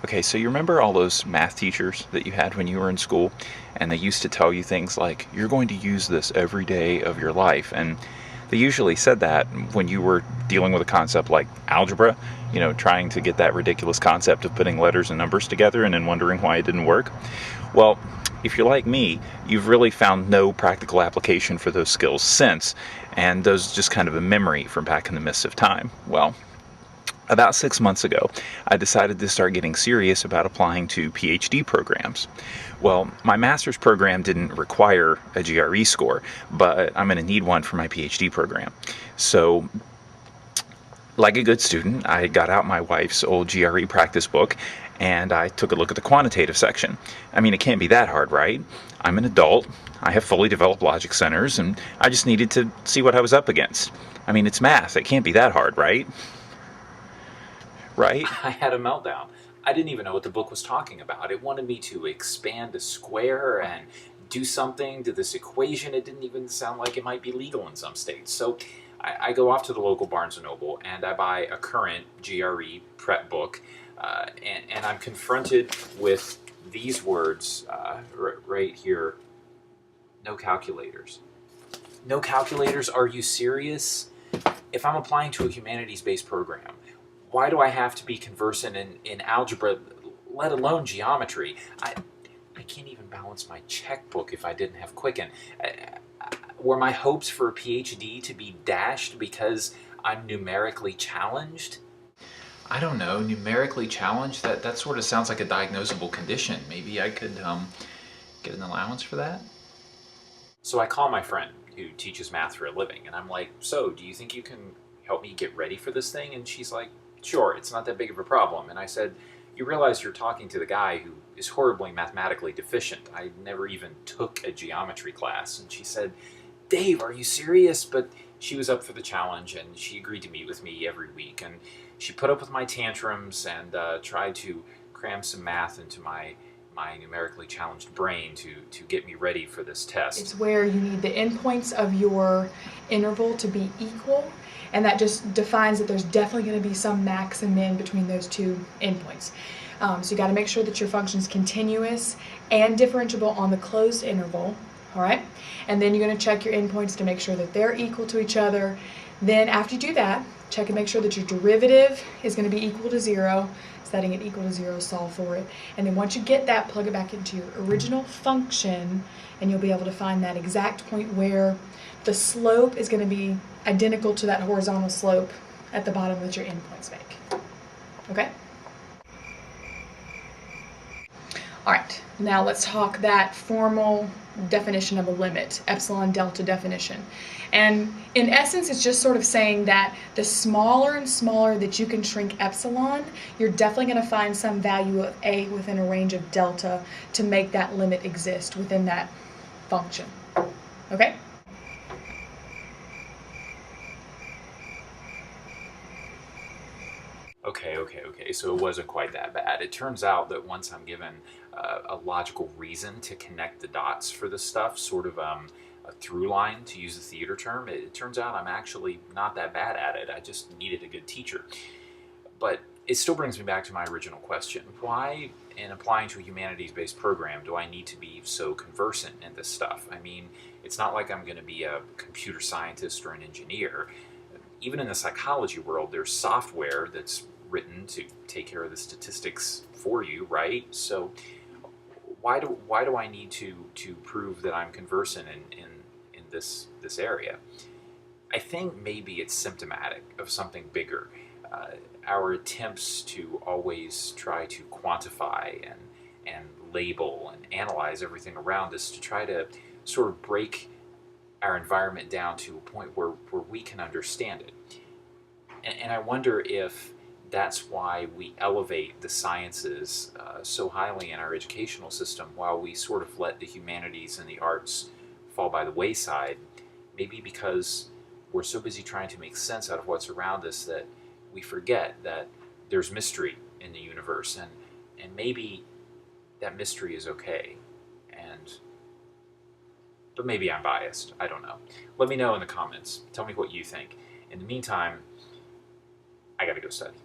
Okay, so you remember all those math teachers that you had when you were in school, and they used to tell you things like, you're going to use this every day of your life, and they usually said that when you were dealing with a concept like algebra, trying to get that ridiculous concept of putting letters and numbers together and then wondering why it didn't work. Well, if you're like me, you've really found no practical application for those skills since, and those just kind of a memory from back in the mists of time. Well, about 6 months ago, I decided to start getting serious about applying to PhD programs. Well, my master's program didn't require a GRE score, but I'm going to need one for my PhD program. So, like a good student, I got out my wife's old GRE practice book and I took a look at the quantitative section. I mean, it can't be that hard, right? I'm an adult, I have fully developed logic centers, and I just needed to see what I was up against. I mean, it's math, it can't be that hard, right? Right? I had a meltdown. I didn't even know what the book was talking about. It wanted me to expand a square and do something to this equation. It didn't even sound like it might be legal in some states. So I go off to the local Barnes & Noble and I buy a current GRE prep book. And I'm confronted with these words right here. No calculators. No calculators? Are you serious? If I'm applying to a humanities-based program, why do I have to be conversant in algebra, let alone geometry? I can't even balance my checkbook if I didn't have Quicken. Were my hopes for a PhD to be dashed because I'm numerically challenged? I don't know, numerically challenged? That sort of sounds like a diagnosable condition. Maybe I could get an allowance for that? So I call my friend who teaches math for a living, and I'm like, so do you think you can help me get ready for this thing? And she's like, sure, it's not that big of a problem. And I said, you realize you're talking to the guy who is horribly mathematically deficient. I never even took a geometry class. And she said, Dave, are you serious? But she was up for the challenge and she agreed to meet with me every week. And she put up with my tantrums and tried to cram some math into my numerically challenged brain to get me ready for this test. It's where you need the endpoints of your interval to be equal, and that just defines that there's definitely going to be some max and min between those two endpoints. So you got to make sure that your function is continuous and differentiable on the closed interval, all right? And then you're going to check your endpoints to make sure that they're equal to each other. Then after you do that, check and make sure that your derivative is going to be equal to 0, setting it equal to 0, solve for it. And then once you get that, plug it back into your original function, and you'll be able to find that exact point where the slope is going to be identical to that horizontal slope at the bottom that your endpoints make. Okay? All right, now let's talk that formal definition of a limit, epsilon delta definition. And in essence, it's just sort of saying that the smaller and smaller that you can shrink epsilon, you're definitely going to find some value of a within a range of delta to make that limit exist within that function. Okay? Okay, so it wasn't quite that bad. It turns out that once I'm given a logical reason to connect the dots for this stuff, sort of a through line, to use a theater term, it turns out I'm actually not that bad at it. I just needed a good teacher. But it still brings me back to my original question. Why, in applying to a humanities-based program, do I need to be so conversant in this stuff? I mean, it's not like I'm going to be a computer scientist or an engineer. Even in the psychology world, there's software that's written to take care of the statistics for you, right? So why do I need to prove that I'm conversant in this area? I think maybe it's symptomatic of something bigger. Our attempts to always try to quantify and label and analyze everything around us to try to sort of break our environment down to a point where we can understand it. And I wonder if that's why we elevate the sciences so highly in our educational system while we sort of let the humanities and the arts fall by the wayside. Maybe because we're so busy trying to make sense out of what's around us that we forget that there's mystery in the universe, and maybe that mystery is okay. But maybe I'm biased. I don't know. Let me know in the comments. Tell me what you think. In the meantime, I gotta go study.